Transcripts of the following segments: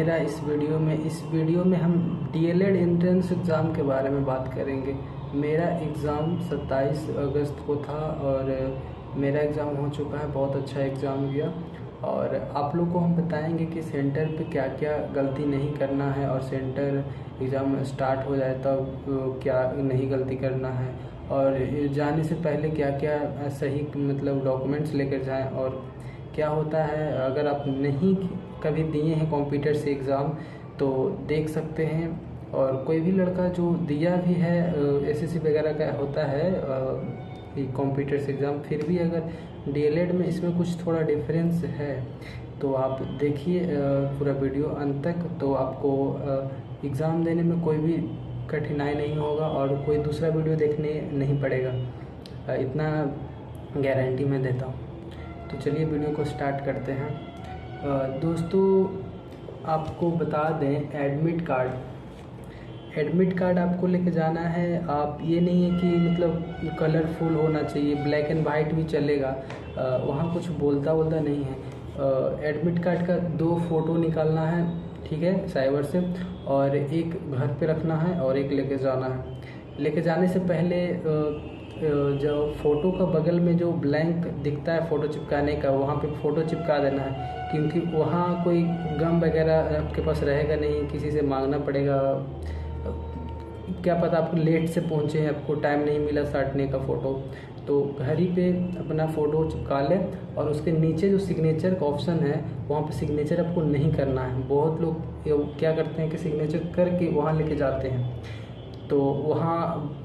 मेरा इस वीडियो में हम डीएलएड एंट्रेंस एग्ज़ाम के बारे में बात करेंगे। मेरा एग्ज़ाम 27 अगस्त को था और मेरा एग्ज़ाम हो चुका है, बहुत अच्छा एग्ज़ाम गया। और आप लोग को हम बताएंगे कि सेंटर पे क्या क्या गलती नहीं करना है और सेंटर एग्ज़ाम स्टार्ट हो जाए तब क्या नहीं गलती करना है, और जाने से पहले क्या क्या सही मतलब डॉक्यूमेंट्स लेकर जाएं, और क्या होता है अगर आप नहीं कभी दिए हैं कंप्यूटर से एग्ज़ाम तो देख सकते हैं। और कोई भी लड़का जो दिया भी है एसएससी वगैरह का होता है कंप्यूटर से एग्ज़ाम, फिर भी अगर डीएलएड में इसमें कुछ थोड़ा डिफरेंस है तो आप देखिए पूरा वीडियो अंत तक, तो आपको एग्ज़ाम देने में कोई भी कठिनाई नहीं होगा और कोई दूसरा वीडियो देखने नहीं पड़ेगा, इतना गारंटी मैं देता हूँ। तो चलिए वीडियो को स्टार्ट करते हैं। दोस्तों आपको बता दें, एडमिट कार्ड आपको लेके जाना है। आप ये नहीं है कि मतलब कलरफुल होना चाहिए, ब्लैक एंड वाइट भी चलेगा, वहाँ कुछ बोलता नहीं है। एडमिट कार्ड का 2 फ़ोटो निकालना है, ठीक है, साइबर से, और एक घर पे रखना है और एक लेके जाना है। लेके जाने से पहले जो फ़ोटो का बगल में जो ब्लैंक दिखता है फ़ोटो चिपकाने का, वहाँ पे फ़ोटो चिपका देना है, क्योंकि वहाँ कोई गम वगैरह आपके पास रहेगा नहीं, किसी से मांगना पड़ेगा। क्या पता आप लेट से पहुँचे हैं, आपको टाइम नहीं मिला साटने का फ़ोटो, तो घर ही पे अपना फ़ोटो चिपका लें। और उसके नीचे जो सिग्नेचर का ऑप्शन है वहाँ पे सिग्नेचर आपको नहीं करना है। बहुत लोग क्या करते हैं कि सिग्नेचर करके वहाँ लेके जाते हैं, तो वहाँ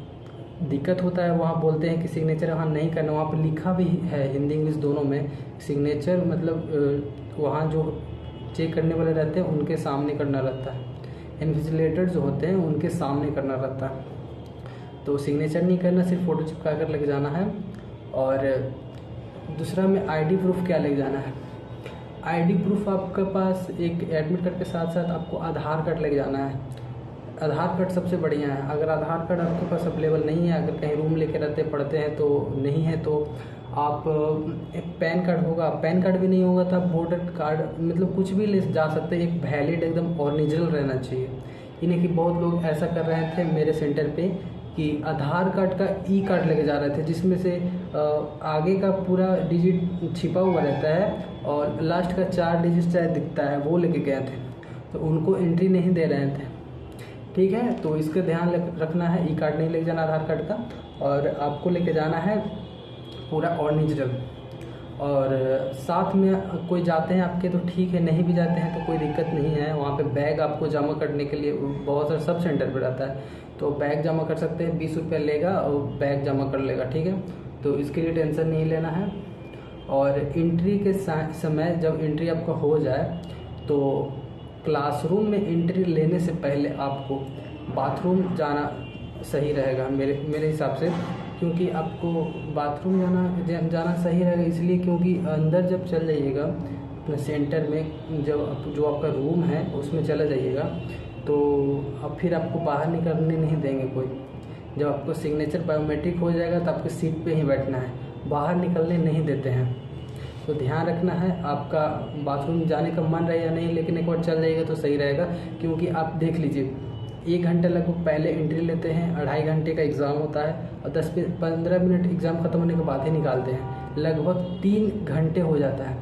दिक्कत होता है। वहाँ बोलते हैं कि सिग्नेचर वहाँ नहीं करना, वहाँ पे लिखा भी है हिंदी इंग्लिश दोनों में सिग्नेचर, मतलब वहाँ जो चेक करने वाले रहते हैं उनके सामने करना रहता है, इन्विजिलेटर जो होते हैं उनके सामने करना रहता है। तो सिग्नेचर नहीं करना, सिर्फ फ़ोटो चिपका कर लेके जाना है। और दूसरा में आईडी प्रूफ क्या लेके जाना है। आईडी प्रूफ आपके पास एक एडमिट कार्ड के साथ साथ आपको आधार कार्ड लेके जाना है। आधार कार्ड सबसे बढ़िया है। अगर आधार कार्ड आपके पास अवेलेबल नहीं है, अगर कहीं रूम लेके रहते पढ़ते हैं तो नहीं है, तो आप एक पैन कार्ड होगा, पैन कार्ड भी नहीं होगा तो आप वोटर कार्ड, मतलब कुछ भी ले जा सकते हैं। एक वैलिड एकदम ओरिजिनल रहना चाहिए। इन्हें कि बहुत लोग ऐसा कर रहे थे मेरे सेंटर पे कि आधार कार्ड का ई कार्ड लेके जा रहे थे, जिसमें से आगे का पूरा डिजिट छिपा हुआ रहता है और लास्ट का 4 डिजिट चाहे दिखता है, वो लेके गए थे, तो उनको एंट्री नहीं दे रहे थे, ठीक है। तो इसका ध्यान रखना है, ई कार्ड नहीं लेके जाना आधार कार्ड का, और आपको लेके जाना है पूरा ओरिजिनल। और साथ में कोई जाते हैं आपके तो ठीक है, नहीं भी जाते हैं तो कोई दिक्कत नहीं है। वहाँ पे बैग आपको जमा करने के लिए बहुत सारा सब सेंटर पे रहता है, तो बैग जमा कर सकते हैं, 20 रुपये लेगा और बैग जमा कर लेगा, ठीक है। तो इसके लिए टेंशन नहीं लेना है। और एंट्री के समय जब एंट्री आपका हो जाए तो क्लासरूम में एंट्री लेने से पहले आपको बाथरूम जाना सही रहेगा मेरे हिसाब से, क्योंकि आपको बाथरूम जाना सही रहेगा इसलिए क्योंकि अंदर जब चल जाइएगा अपने सेंटर में, जब जो आपका रूम है उसमें चला जाइएगा तो अब फिर आपको बाहर निकलने नहीं देंगे कोई। जब आपको सिग्नेचर बायोमेट्रिक हो जाएगा तो आपको सीट पे ही बैठना है, बाहर निकलने नहीं देते हैं। तो ध्यान रखना है, आपका बाथरूम जाने का मन रहे या नहीं, लेकिन एक बार चल जाइएगा तो सही रहेगा। क्योंकि आप देख लीजिए 1 घंटे लगभग पहले एंट्री लेते हैं, 2.5 घंटे का एग्ज़ाम होता है और 10 से 15 मिनट एग्ज़ाम ख़त्म होने के बाद ही निकालते हैं, लगभग 3 घंटे हो जाता है।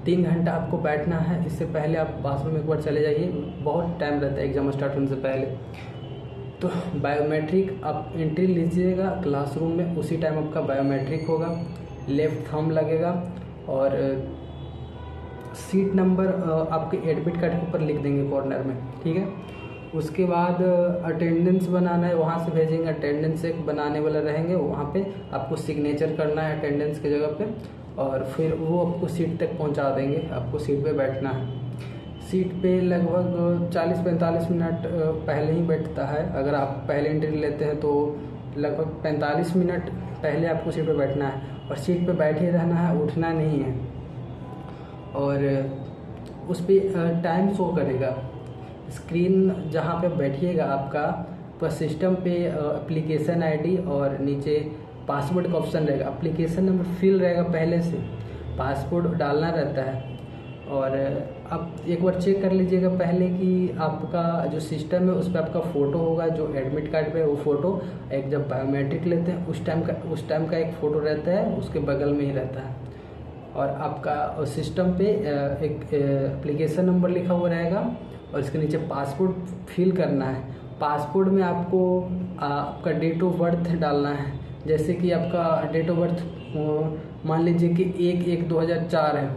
3 घंटा आपको बैठना है, इससे पहले आप बाथरूम एक बार चले जाइए, बहुत टाइम रहता है एग्ज़ाम स्टार्ट होने से पहले। तो बायोमेट्रिक आप एंट्री लीजिएगा क्लासरूम में, उसी टाइम आपका बायोमेट्रिक होगा, लेफ्ट थंब लगेगा और सीट नंबर आपके एडमिट कार्ड के ऊपर लिख देंगे कॉर्नर में, ठीक है। उसके बाद अटेंडेंस बनाना है, वहाँ से भेजेंगे, अटेंडेंस एक बनाने वाला रहेंगे, वहाँ पे आपको सिग्नेचर करना है अटेंडेंस की जगह पे, और फिर वो आपको सीट तक पहुँचा देंगे, आपको सीट पे बैठना है। सीट पे लगभग 40-45 मिनट पहले ही बैठता है। अगर आप पहले एंट्री लेते हैं तो लगभग 45 मिनट पहले आपको सीट पे बैठना है और सीट पे बैठे रहना है, उठना नहीं है। और उस पर टाइम शो करेगा स्क्रीन जहाँ पे बैठिएगा आपका, पर सिस्टम पे एप्लीकेशन आईडी और नीचे पासवर्ड का ऑप्शन रहेगा। एप्लीकेशन नंबर फिल रहेगा पहले से, पासवर्ड डालना रहता है और आप एक बार चेक कर लीजिएगा पहले कि आपका जो सिस्टम है उस पर आपका फ़ोटो होगा, जो एडमिट कार्ड पे वो फ़ोटो। एक जब बायोमेट्रिक लेते हैं उस टाइम का एक फ़ोटो रहता है, उसके बगल में ही रहता है। और आपका सिस्टम पे एक एप्लीकेशन नंबर लिखा हुआ रहेगा और इसके नीचे पासपोर्ट फिल करना है। पासपोर्ट में आपको आपका डेट ऑफ बर्थ डालना है। जैसे कि आपका डेट ऑफ बर्थ मान लीजिए कि 1/1/2004 है,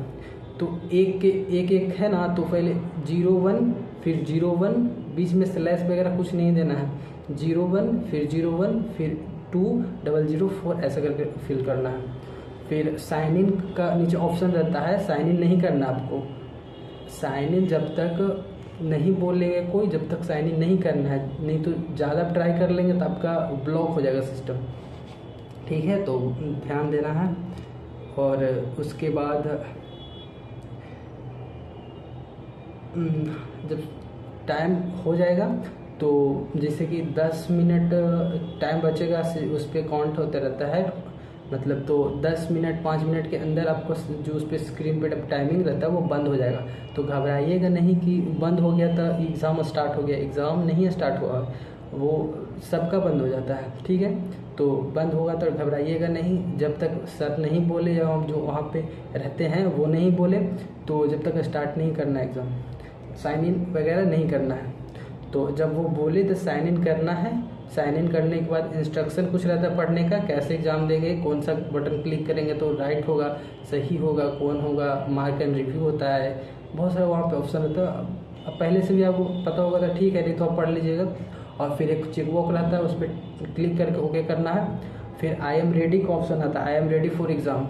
तो एक है ना, तो पहले 01 फिर 01 बीच में स्लैश वगैरह कुछ नहीं देना है। 01 फिर 01 फिर 2004 ऐसा करके फिल करना है। फिर साइन इन का नीचे ऑप्शन रहता है, साइन इन नहीं करना आपको। साइन इन जब तक नहीं बोलेंगे कोई, जब तक साइन इन नहीं करना है, नहीं तो ज़्यादा ट्राई कर लेंगे तो आपका ब्लॉक हो जाएगा सिस्टम। ठीक है, तो ध्यान देना है। और उसके बाद जब टाइम हो जाएगा तो जैसे कि 10 मिनट टाइम बचेगा, उस पर काउंट होता रहता है। मतलब तो 10 मिनट 5 मिनट के अंदर आपको जो उस पर स्क्रीन पे टाइमिंग रहता है वो बंद हो जाएगा। तो घबराइएगा नहीं कि बंद हो गया था, एग्ज़ाम स्टार्ट हो गया। एग्ज़ाम नहीं स्टार्ट हुआ, वो सबका बंद हो जाता है। ठीक है, तो बंद होगा तो घबराइएगा नहीं। जब तक सर नहीं बोले या हम जो वहाँ पे रहते हैं वो नहीं बोले, तो जब तक स्टार्ट नहीं करना है एग्ज़ाम। साइन इन वगैरह नहीं करना है। तो जब वो बोले तो साइन इन करना है। साइन इन करने के बाद इंस्ट्रक्शन कुछ रहता है पढ़ने का, कैसे एग्ज़ाम देंगे, कौन सा बटन क्लिक करेंगे तो राइट होगा, सही होगा, कौन होगा, मार्क एंड रिव्यू होता है, बहुत सारा वहाँ पे ऑप्शन रहता है। अब पहले से भी आपको पता होगा तो ठीक है, नहीं तो आप पढ़ लीजिएगा। और फिर एक चेक बॉक्स रहता है, उस पर क्लिक करके ओके करना है। फिर आई एम रेडी का ऑप्शन आता है, I am ready for exam.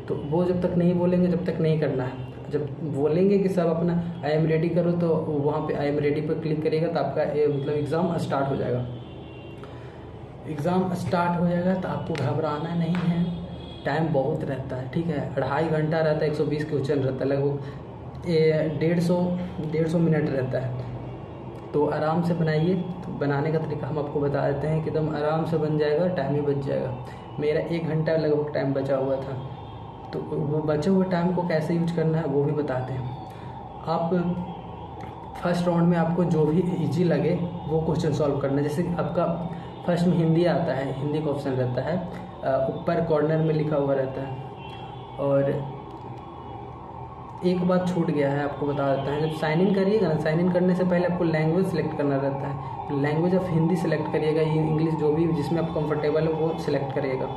तो वो जब तक नहीं बोलेंगे जब तक नहीं करना है। जब बोलेंगे कि सब अपना आई एम रेडी करो, तो वहाँ पे आई एम रेडी पर क्लिक करिएगा तो आपका मतलब एग्ज़ाम स्टार्ट हो जाएगा। एग्ज़ाम स्टार्ट हो जाएगा तो आपको घबराना नहीं है। टाइम बहुत रहता है, ठीक है, 2.5 घंटा रहता है, 120 क्वेश्चन रहता है, लगभग 150 मिनट रहता है। तो आराम से बनाइए। तो बनाने का तरीका हम आपको बता देते हैं कि एकदम आराम से बन जाएगा, टाइम ही बच जाएगा। मेरा 1 घंटा लगभग टाइम बचा हुआ था, तो वो बचे हुए टाइम को कैसे यूज करना है वो भी बताते हैं। आप फर्स्ट राउंड में आपको जो भी इजी लगे वो क्वेश्चन सॉल्व करना है। जैसे आपका फर्स्ट में हिंदी आता है, हिंदी का ऑप्शन रहता है, ऊपर कॉर्नर में लिखा हुआ रहता है। और एक बात छूट गया है, आपको बता देता है। जब साइन इन करिएगा ना, साइन इन करने से पहले आपको लैंग्वेज सेलेक्ट करना रहता है। लैंग्वेज ऑफ हिंदी सेलेक्ट करिएगा, इंग्लिश जो भी जिसमें आप कंफर्टेबल हो वो सिलेक्ट करिएगा।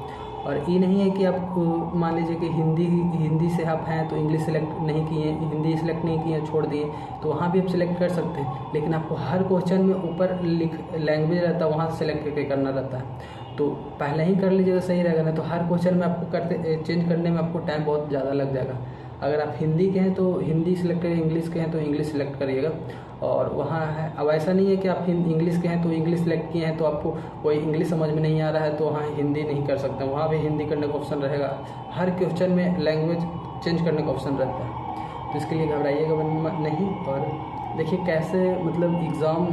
और ये नहीं है कि आप मान लीजिए कि हिंदी से आप हैं तो इंग्लिश सेलेक्ट नहीं किए, हिंदी सेलेक्ट नहीं किए, छोड़ दिए, तो वहाँ भी आप सिलेक्ट कर सकते हैं। लेकिन आपको हर क्वेश्चन में ऊपर लैंग्वेज रहता है, वहाँ से सेलेक्ट करके करना रहता है। तो पहले ही कर लीजिएगा, सही रहेगा। ना तो हर क्वेश्चन में आपको चेंज करने में आपको टाइम बहुत ज़्यादा लग जाएगा। अगर आप हिंदी के हैं तो हिंदी सेलेक्ट करिए, इंग्लिश के हैं तो इंग्लिश सेलेक्ट करिएगा। और वहाँ है, अब ऐसा नहीं है कि आप इंग्लिश के हैं तो इंग्लिश सेलेक्ट किए हैं तो आपको कोई इंग्लिश समझ में नहीं आ रहा है तो वहाँ हिंदी नहीं कर सकते, वहाँ भी हिंदी करने का ऑप्शन रहेगा। हर क्वेश्चन में लैंग्वेज चेंज करने का ऑप्शन रहता है, तो इसके लिए घबराइएगा नहीं। और देखिए कैसे मतलब एग्ज़ाम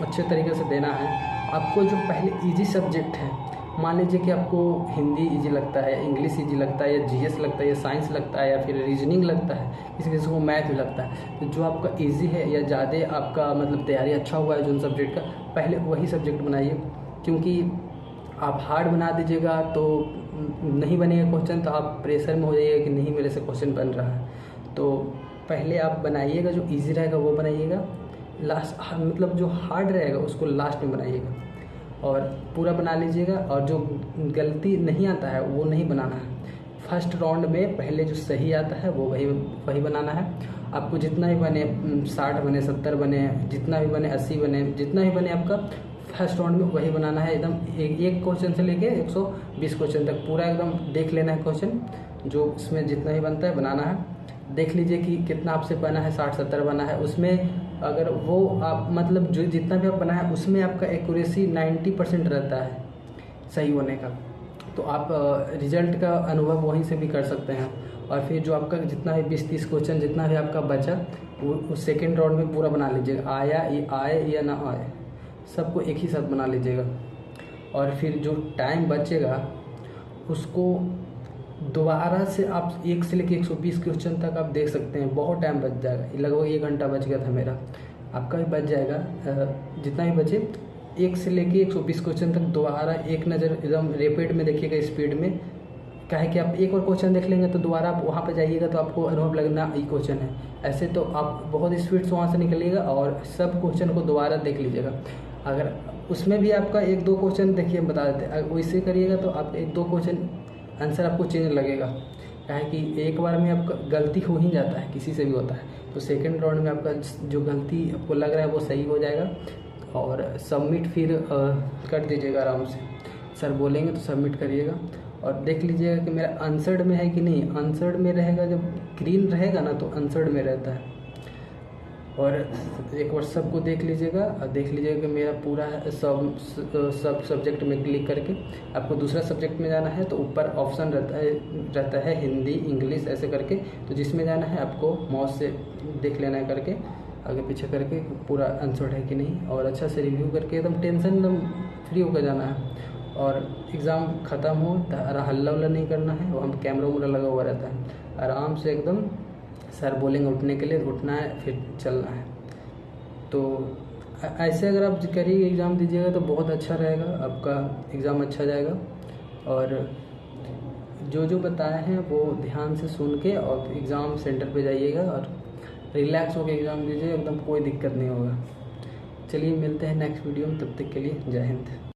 अच्छे तरीके से देना है। आपको जो पहले ईजी सब्जेक्ट है, मान लीजिए कि आपको हिंदी इजी लगता है, इंग्लिश इजी लगता है, या जीएस लगता है, या साइंस लगता है, या फिर रीजनिंग लगता है, किसी किसी को मैथ भी लगता है। तो जो आपका इजी है या ज़्यादा आपका मतलब तैयारी अच्छा हुआ है जो सब्जेक्ट का, पहले वही सब्जेक्ट बनाइए। क्योंकि आप हार्ड बना दीजिएगा तो नहीं बनेगा क्वेश्चन, तो आप प्रेशर में हो जाइएगा कि नहीं मेरे से क्वेश्चन बन रहा है। तो पहले आप बनाइएगा, जो ईजी रहेगा वो बनाइएगा, लास्ट मतलब जो हार्ड रहेगा उसको लास्ट में बनाइएगा। और पूरा बना लीजिएगा, और जो गलती नहीं आता है वो नहीं बनाना है। फर्स्ट राउंड में पहले जो सही आता है वो वही बनाना है। आपको जितना भी बने, 60 बने, 70 बने, जितना भी बने, 80 बने, जितना भी बने, आपका फर्स्ट राउंड में वही बनाना है। एकदम एक क्वेश्चन से लेके 120 क्वेश्चन तक पूरा एकदम देख लेना है क्वेश्चन, जो इसमें जितना भी बनता है बनाना है। देख लीजिए कि कितना आपसे बना है, 60-70 बना है। उसमें अगर वो आप मतलब जो जितना भी आप बना है उसमें आपका एक्यूरेसी 90% रहता है सही होने का, तो आप रिजल्ट का अनुभव वहीं से भी कर सकते हैं। और फिर जो आपका जितना भी 20-30 क्वेश्चन जितना भी आपका बचा वो उस सेकेंड राउंड में पूरा बना लीजिएगा। आए या ना आए सबको एक ही साथ बना लीजिएगा। और फिर जो टाइम बचेगा उसको दोबारा से आप 1 से लेकर 120 क्वेश्चन तक आप देख सकते हैं। बहुत टाइम बच जाएगा, लगभग 1 घंटा बच गया था मेरा, आपका भी बच जाएगा। जितना ही बचे 1 से लेके 120 क्वेश्चन तक दोबारा एक नज़र एकदम रैपिड में देखिएगा, स्पीड में। क्या है कि आप एक और क्वेश्चन देख लेंगे तो दोबारा आप वहाँ पे जाइएगा तो आपको अनुभव लगना ये क्वेश्चन है। ऐसे तो आप बहुत स्पीड से वहाँ से निकलिएगा और सब क्वेश्चन को दोबारा देख लीजिएगा। अगर उसमें भी आपका 1-2 क्वेश्चन देखिए, बता देते हैं, अगर वैसे करिएगा तो आप 1-2 क्वेश्चन आंसर आपको चेंज लगेगा। क्या है कि एक बार में आपका गलती हो ही जाता है, किसी से भी होता है, तो सेकंड राउंड में आपका जो गलती आपको लग रहा है वो सही हो जाएगा। और सबमिट फिर कर दीजिएगा आराम से। सर बोलेंगे तो सबमिट करिएगा और देख लीजिएगा कि मेरा आंसर्ड में है कि नहीं। आंसर्ड में रहेगा, जब ग्रीन रहेगा ना तो आंसर्ड में रहता है। और एक बार सबको देख लीजिएगा और देख लीजिएगा कि मेरा पूरा सब सब्जेक्ट में क्लिक करके आपको दूसरा सब्जेक्ट में जाना है तो ऊपर ऑप्शन रहता है हिंदी, इंग्लिश ऐसे करके, तो जिसमें जाना है आपको माउस से देख लेना है करके, आगे पीछे करके पूरा आंसर्ड है कि नहीं, और अच्छा से रिव्यू करके एकदम टेंशन एकदम फ्री होकर जाना है। और एग्ज़ाम ख़त्म हो तो हल्ला उल्ला नहीं करना है, वो हम कैमरा वूमरा लगा हुआ रहता है, आराम से एकदम सर बोलेंगे उठने के लिए उठना है, फिर चलना है। तो ऐसे अगर आप करिए, एग्ज़ाम दीजिएगा तो बहुत अच्छा रहेगा, आपका एग्ज़ाम अच्छा जाएगा। और जो जो बताए हैं वो ध्यान से सुन के और एग्ज़ाम सेंटर पे जाइएगा और रिलैक्स होकर एग्ज़ाम दीजिए, एकदम कोई दिक्कत नहीं होगा। चलिए मिलते हैं नेक्स्ट वीडियो में, तब तक के लिए जय हिंद।